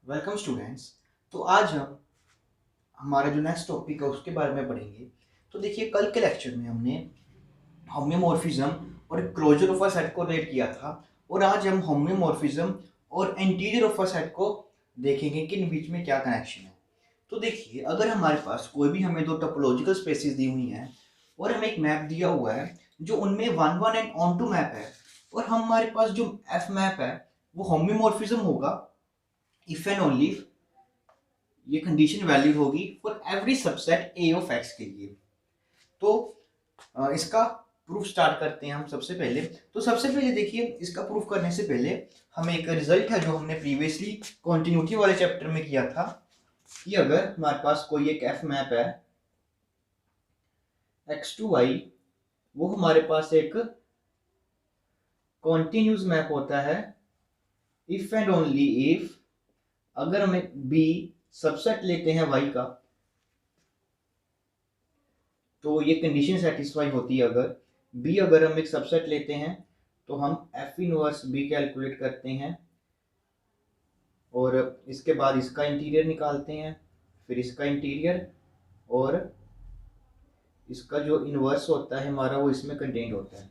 Welcome students. तो आज हम हमारा जो नेक्स्ट टॉपिक है उसके बारे में पढ़ेंगे। तो देखिए, कल के लेक्चर में हमने होम्योमॉर्फिज्म और क्लोजर ऑफ अ सेट को रेट किया था, और आज हम होम्योमॉर्फिज्म और इंटीरियर ऑफ अ सेट को देखेंगे कि इन बीच में क्या कनेक्शन है। तो देखिए, अगर हमारे पास कोई भी हमें दो टोपोलॉजिकल स्पेसेस दी हुई हैं और हमें एक मैप दिया हुआ है जो उनमें one one and onto map है, और हमारे पास जो एफ मैप है वो होम्योमॉर्फिज्म होगा इफ एंड ओनली ये कंडीशन वैलिड होगी for every subset A of x के लिए। तो इसका प्रूफ स्टार्ट करते हैं हम। सबसे पहले देखिए, इसका प्रूफ करने से पहले हमें एक रिजल्ट है जो हमने प्रीवियसली कॉन्टिन्यूटी वाले चैप्टर में किया था कि अगर हमारे पास कोई एक एफ मैप है एक्स टू वाई, वो हमारे पास एक कॉन्टिन्यूस मैप होता है इफ एंड ओनली इफ अगर हमें बी सबसेट लेते हैं वाई का, तो ये कंडीशन सेटिस्फाई होती है। अगर हम एक सबसेट लेते हैं तो हम एफ इनवर्स बी कैलकुलेट करते हैं और इसके बाद इसका इंटीरियर निकालते हैं, फिर इसका इंटीरियर, और इसका जो इनवर्स होता है हमारा वो इसमें कंटेंट होता है।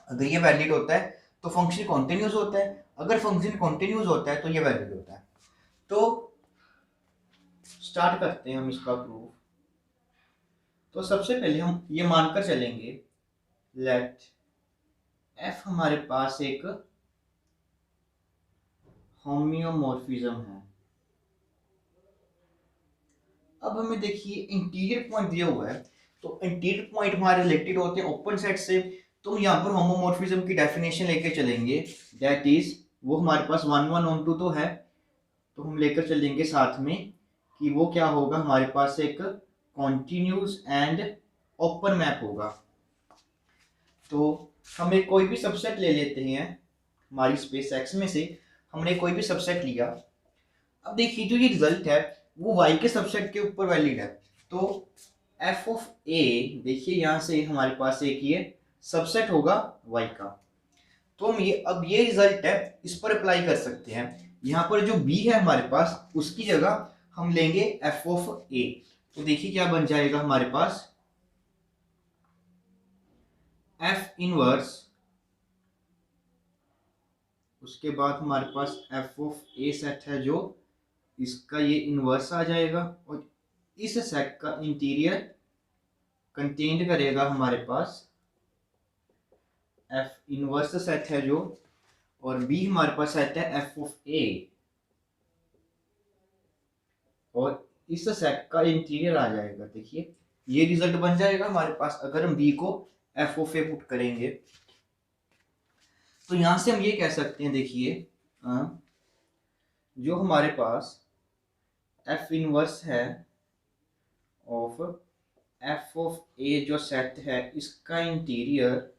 अगर ये वैलिड होता है तो फंक्शन कॉन्टिन्यूस होता है, अगर फंक्शन कॉन्टिन्यूस होता है तो ये वैलिड होता है। तो स्टार्ट करते हैं हम इसका प्रूफ। तो सबसे पहले हम ये मानकर चलेंगे लेट एफ हमारे पास एक होम्योमॉर्फिज्म है। अब हमें देखिए इंटीरियर पॉइंट दिया हुआ है, तो इंटीरियर पॉइंट हमारे रिलेटेड होते हैं ओपन सेट से। तो हम यहाँ पर होमोमॉर्फिज्म की डेफिनेशन लेके चलेंगे, दैट इज वो हमारे पास वन वन ऑन टू तो है, तो हम लेकर चलेंगे साथ में कि वो क्या होगा, हमारे पास एक कॉन्टिन्यूस एंड ओपन मैप होगा। तो हमें कोई भी सबसेट ले लेते हैं हमारी स्पेस एक्स में से, हमने कोई भी सबसेट लिया। अब देखिए, जो ये रिजल्ट है वो वाई के सबसेट के ऊपर वैलिड है। तो एफ ऑफ ए, देखिए यहाँ से हमारे पास एक ये सबसेट होगा वाई का, तो हम ये अब ये रिजल्ट है इस पर अप्लाई कर सकते हैं। यहाँ पर जो बी है हमारे पास उसकी जगह हम लेंगे एफ ऑफ ए। तो देखिए क्या बन जाएगा हमारे पास, एफ इनवर्स, उसके बाद हमारे पास एफ ऑफ ए सेट है जो इसका ये इनवर्स आ जाएगा, और इस सेट का इंटीरियर कंटेंट करेगा हमारे पास एफ इनवर्स सेट है जो, और बी हमारे पास सेट है एफ ऑफ ए, और इस सेट का इंटीरियर आ जाएगा। देखिए ये रिजल्ट बन जाएगा हमारे पास अगर हम बी को एफ ऑफ ए पुट करेंगे। तो यहां से हम ये कह सकते हैं, देखिए जो हमारे पास एफ इनवर्स है ऑफ एफ ऑफ ए जो सेट है, इसका इंटीरियर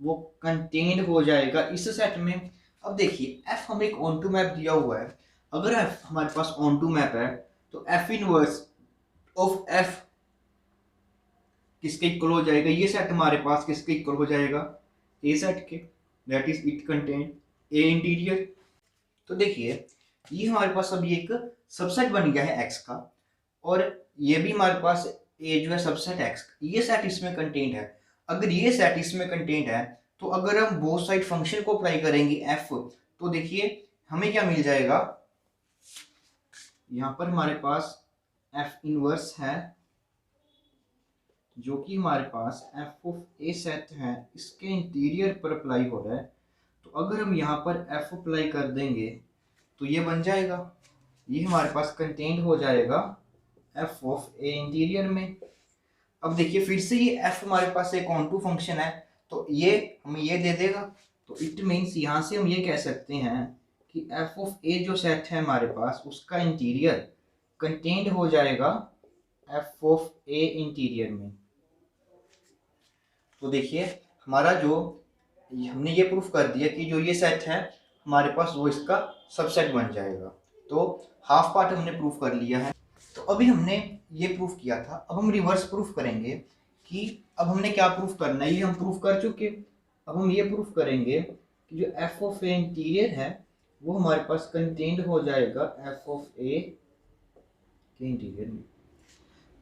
वो कंटेन्ड हो जाएगा इस सेट में। अब देखिए एफ हमें एक ऑन टू मैप दिया हुआ है, अगर एफ हमारे पास ऑन टू मैप है तो एफ इनवर्स ऑफ एफ किसके इक्वल हो जाएगा, ये सेट हमारे पास किसके इक्वल हो जाएगा, ए सेट के, that is it contain a interior. तो देखिए ये हमारे पास अभी एक सबसेट बन गया है एक्स का, और ये भी हमारे पास ए जो है सबसेट एक्स, ये सेट इसमें कंटेंट है। अगर ये सेट इसमें कंटेंट है तो अगर हम बोथ साइड फंक्शन को अप्लाई करेंगे एफ, तो देखिए हमें क्या मिल जाएगा, यहां पर हमारे पास एफ इनवर्स है जो कि हमारे पास एफ ऑफ ए सेट है, इसके इंटीरियर पर अप्लाई हो रहा है। तो अगर हम यहाँ पर एफ अप्लाई कर देंगे तो ये बन जाएगा, ये हमारे पास कंटेंट हो जाएगा एफ ऑफ ए इंटीरियर में। अब देखिए फिर से ये एफ हमारे पास एक ऑन टू फंक्शन है, तो ये हमें ये दे देगा। तो इट मीन्स यहाँ से हम ये कह सकते हैं कि एफ ऑफ ए जो सेट है हमारे पास उसका इंटीरियर कंटेंट हो जाएगा एफ ऑफ ए इंटीरियर में। तो देखिए हमारा जो हमने ये प्रूफ कर दिया कि जो ये सेट है हमारे पास वो इसका सबसेट बन जाएगा। तो हाफ पार्ट हमने प्रूफ कर लिया है। तो अभी हमने ये प्रूफ किया था, अब हम रिवर्स प्रूफ करेंगे कि अब हमने क्या प्रूफ करना है, ये हम प्रूफ कर चुके। अब हम ये प्रूफ करेंगे कि जो एफ ऑफ ए इंटीरियर है वो हमारे पास कंटेन्ड हो जाएगा एफ ऑफ ए के इंटीरियर में।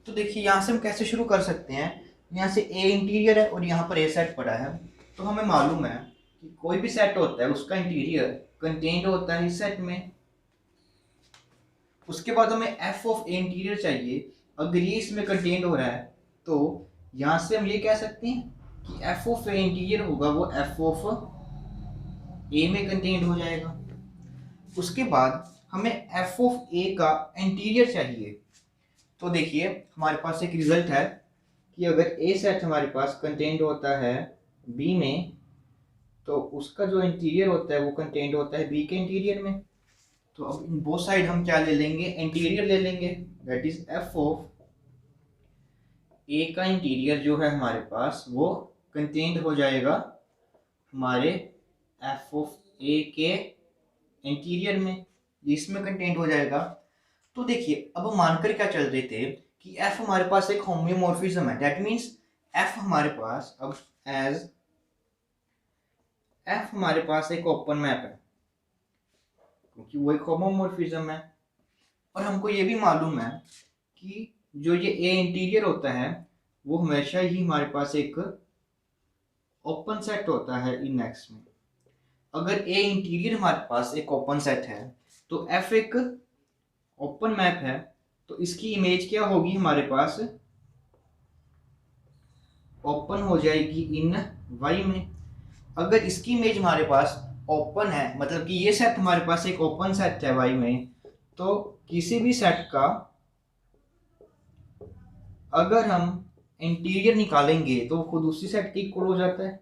तो देखिए यहाँ से हम कैसे शुरू कर सकते हैं, यहाँ से ए इंटीरियर है और यहाँ पर ए सेट पड़ा है, तो हमें मालूम है कि कोई भी सेट होता है उसका इंटीरियर कंटेन्ड होता है इस सेट में। उसके बाद हमें एफ ऑफ ए इंटीरियर चाहिए, अगर ये इसमें कंटेन्ड हो रहा है तो यहाँ से हम ये कह सकते हैं कि एफ ऑफ ए इंटीरियर होगा वो एफ ऑफ ए में कंटेन्ड हो जाएगा। उसके बाद हमें एफ ऑफ ए का इंटीरियर चाहिए। तो देखिए हमारे पास एक रिजल्ट है कि अगर ए सेट हमारे पास कंटेन्ड होता है बी में, तो उसका जो इंटीरियर होता है वो कंटेन्ड होता है बी के इंटीरियर में। तो अब इन बोथ साइड हम क्या ले लेंगे, इंटीरियर ले लेंगे, दैट इज एफ ऑफ ए का इंटीरियर जो है हमारे पास वो कंटेन्ड हो जाएगा हमारे एफ ऑफ ए के इंटीरियर में, इसमें कंटेन्ड हो जाएगा। तो देखिए अब हम मानकर क्या चल रहे थे कि f हमारे पास एक होम्योमॉर्फिज्म है, दैट मीन्स f हमारे पास अब एज f हमारे पास एक ओपन मैप है क्योंकि वो एक होमोमॉर्फिज्म है। और हमको ये भी मालूम है कि जो ये a इंटीरियर होता है वो हमेशा ही हमारे पास एक ओपन सेट होता है इन x में। अगर a इंटीरियर हमारे पास एक ओपन सेट है तो f एक ओपन मैप है, तो इसकी इमेज क्या होगी हमारे पास, ओपन हो जाएगी इन y में। अगर इसकी इमेज हमारे पास ओपन है, मतलब कि ये सेट हमारे पास एक ओपन सेट है y में, तो किसी भी सेट का अगर हम इंटीरियर निकालेंगे तो खुद उसी सेट के इक्वल हो जाता है।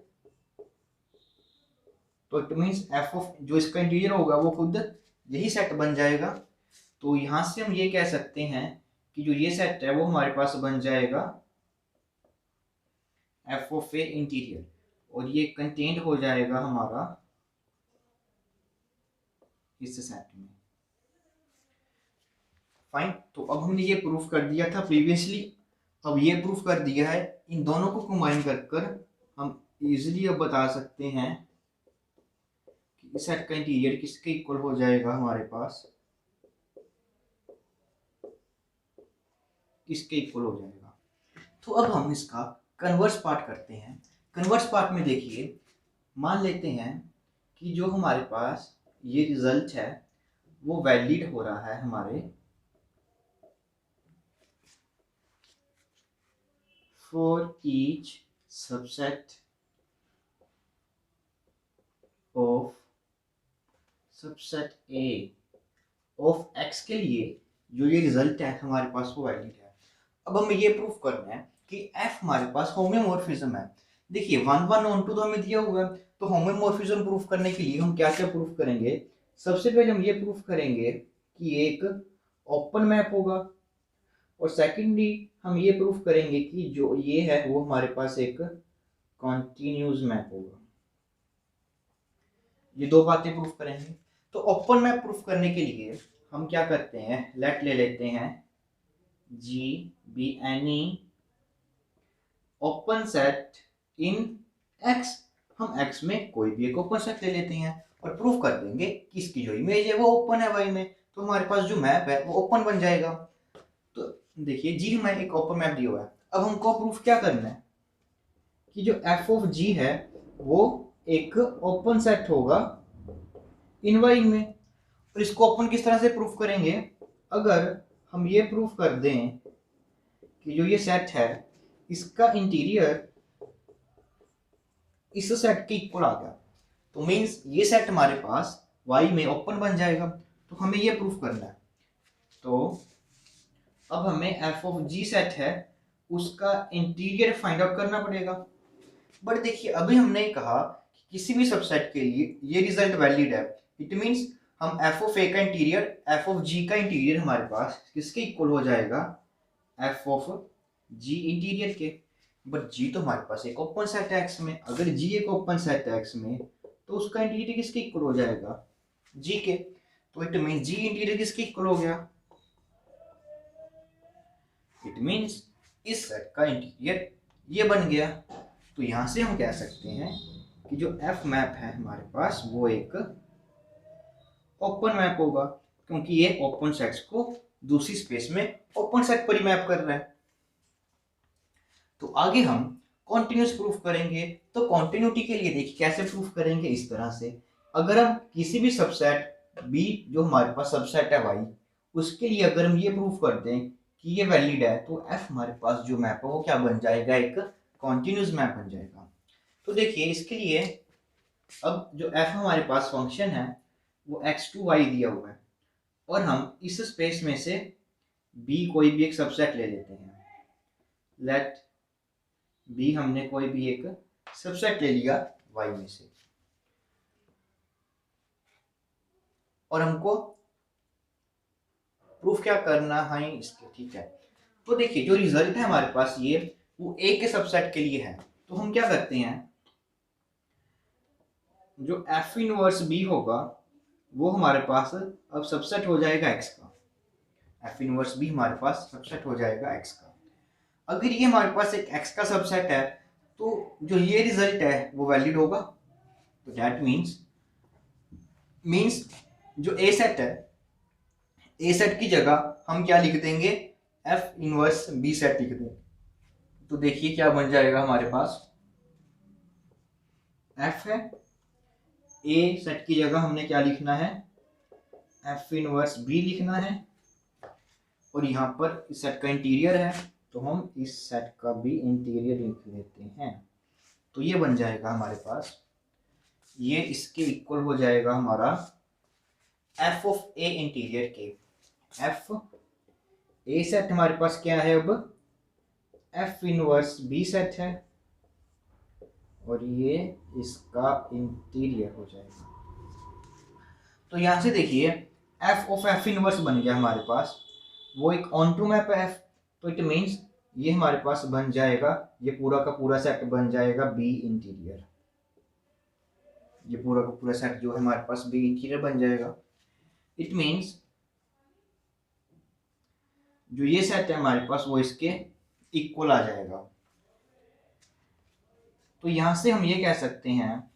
तो इट मीन्स एफ ऑफ जो इसका इंटीरियर होगा वो खुद यही सेट बन जाएगा। तो यहां से हम ये कह सकते हैं कि जो ये सेट है वो हमारे पास बन जाएगा एफ ऑफ ए इंटीरियर, और ये कंटेन्ड हो जाएगा हमारा इस सेट में। फाइन, तो अब हमने ये प्रूफ कर दिया था प्रीवियसली, अब ये प्रूफ कर दिया है। इन दोनों को कंबाइन कर हम इजीली अब बता सकते हैं कि इस सेट का इंटीरियर किसके इक्वल हो जाएगा हमारे पास, किसके इक्वल हो जाएगा। तो अब हम इसका कन्वर्स पार्ट करते हैं। कन्वर्स पार्ट में देखिए, मान लेते हैं कि जो हमारे पास ये रिजल्ट है वो वैलिड हो रहा है हमारे for each subset of subset A of x के लिए जो ये रिजल्ट है हमारे पास वो वैलिड है। अब हमें ये प्रूफ करना है कि एफ हमारे पास होम्योमॉर्फिज्म है। देखिए 1 1 ऑन 2 तो हमें दिया हुआ है, तो होम्योमॉर्फिज्म प्रूफ करने के लिए हम क्या क्या प्रूफ करेंगे। सबसे पहले हम ये प्रूफ करेंगे कि एक ओपन मैप होगा, और सेकेंडली हम ये प्रूफ करेंगे कि जो ये है वो हमारे पास एक कॉन्टिन्यूस मैप होगा। ये दो बातें प्रूफ करेंगे। तो ओपन मैप प्रूफ करने के लिए हम क्या करते हैं, लेट ले लेते हैं G be any open set in x. हम एक्स में कोई भी एक ओपन सेट ले लेते हैं और प्रूफ कर देंगे कि इसकी जो इमेज है वो ओपन है वाई में, तो हमारे पास जो मैप है वो ओपन बन जाएगा। तो देखिए जी हमें एक ओपन मैप दिया हुआ है। अब हमको प्रूफ क्या करना है कि जो एफ ऑफ जी है वो एक ओपन सेट होगा इन वाई में। और इसको ओपन किस तरह से प्रूफ करेंगे, अगर हम ये प्रूफ कर दें कि जो ये सेट है इसका इंटीरियर इस सेट के इक्वल आ गया, तो मीन्स ये सेट हमारे पास y में ओपन बन जाएगा। तो हमें ये प्रूफ करना है। तो अब हमें एफ ऑफ जी सेट है उसका इंटीरियर फाइंड आउट करना पड़ेगा। बट देखिए अभी हमने कहा कि किसी भी सबसेट के लिए ये रिजल्ट वैलिड है, इट मीन्स हम एफ ऑफ ए का इंटीरियर एफ ऑफ जी का इंटीरियर हमारे पास किसके इक्वल हो जाएगा, एफ ऑफ जी इंटीरियर के। बट जी तो हमारे पास एक ओपन सेट है एक्स में, अगर जी एक ओपन सेट है एक्स में तो उसका इंटीरियर किसके इक्वल हो जाएगा, जी के। तो इट मीन्स जी इंटीरियर किसके इक्वल हो गया, इट मीन्स इस सेट का इंटीरियर ये बन गया। तो यहां से हम कह सकते हैं कि जो एफ मैप है हमारे पास वो एक ओपन मैप होगा, क्योंकि ये ओपन सेट्स को दूसरी स्पेस में ओपन सेट पर ही मैप कर रहा है। तो आगे हम कॉन्टिन्यूस प्रूफ करेंगे। तो कॉन्टिन्यूटी के लिए देखिए कैसे प्रूफ करेंगे, इस तरह से अगर हम किसी भी सबसेट बी जो हमारे पास सबसेट है वाई, उसके लिए अगर हम ये प्रूफ कर दें कि ये वैलिड है, तो एफ हमारे पास जो मैप है वो क्या बन जाएगा, एक कॉन्टिन्यूस मैप बन जाएगा। तो देखिए इसके लिए अब जो एफ हमारे पास फंक्शन है वो x2y दिया हुआ है, और हम इस स्पेस में से b कोई भी एक सबसेट ले लेते हैं। लेट b हमने कोई भी एक सबसेट ले लिया y में से, और हमको प्रूफ क्या करना है इसके, ठीक है। तो देखिए जो रिजल्ट है हमारे पास ये वो a के सबसेट के लिए है। तो हम क्या करते हैं, जो f इनवर्स b होगा वो हमारे पास अब सबसेट हो जाएगा x का। f इनवर्स b हमारे पास सबसेट हो जाएगा x का। अगर ये हमारे पास एक x का सबसेट है तो जो ये रिजल्ट है वो वैलिड होगा। तो दैट मींस जो a सेट है, a सेट की जगह हम क्या लिख देंगे, f इनवर्स b सेट लिख देंगे। तो देखिए क्या बन जाएगा हमारे पास, f है, a सेट की जगह हमने क्या लिखना है, f इनवर्स b लिखना है, और यहाँ पर इस सेट का इंटीरियर है तो हम इस सेट का भी इंटीरियर लिख लेते हैं। तो ये बन जाएगा हमारे पास, ये इसके इक्वल हो जाएगा हमारा f ऑफ a इंटीरियर के। f a सेट हमारे पास क्या है, अब f इनवर्स b सेट है, और ये इसका इंटीरियर हो जाएगा। तो यहां से देखिए f ऑफ f इनवर्स बन गया हमारे पास, वो एक ऑन टू मैप है f। तो इट मीन्स ये हमारे पास बन जाएगा, ये पूरा का पूरा सेट बन जाएगा b इंटीरियर। ये पूरा का पूरा सेट जो है हमारे पास b इंटीरियर बन जाएगा। इट मीन्स जो ये सेट है हमारे पास वो इसके इक्वल आ जाएगा। तो यहां से हम ये कह सकते हैं,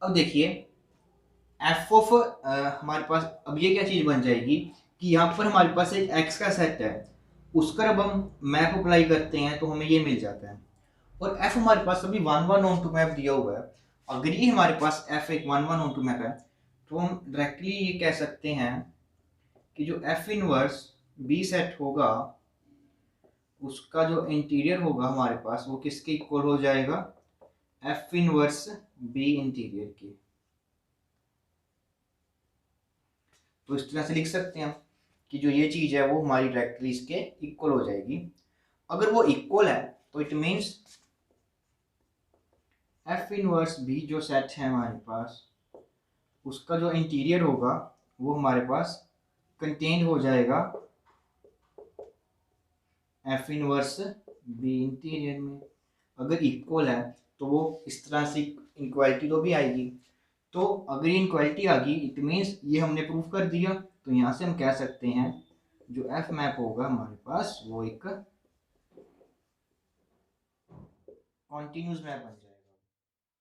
अब देखिए एफ ऑफ हमारे पास अब ये क्या चीज बन जाएगी कि यहाँ पर हमारे पास एक एक्स का सेट है, उसका अब हम मैप अप्लाई करते हैं तो हमें ये मिल जाता है। और एफ हमारे पास अभी 1 1 ऑन टू मैप दिया हुआ है। अगर ये हमारे पास एफ एक 1 1 ऑन टू मैप है तो हम डायरेक्टली ये कह सकते हैं कि जो एफ इनवर्स बी सेट होगा उसका जो इंटीरियर होगा हमारे पास वो किसके इक्वल हो जाएगा, एफ इनवर्स बी इंटीरियर के। तो इस तरह से लिख सकते हैं कि जो ये चीज है वो हमारी डायरेक्टली इसके इक्वल हो जाएगी। अगर वो इक्वल है तो it means F inverse B जो सेट है हमारे पास उसका जो इंटीरियर होगा वो हमारे पास कंटेन्ड हो जाएगा एफ इनवर्स बी इंटीरियर में। अगर इक्वल है तो वो इस तरह से इक्वालिटी तो भी आएगी। तो अगर ये इक्वालिटी आ गई इट मीन्स ये हमने प्रूफ कर दिया। तो यहाँ से हम कह सकते हैं जो एफ मैप होगा हमारे पास वो एक कॉन्टिन्यूस मैप बन जाएगा।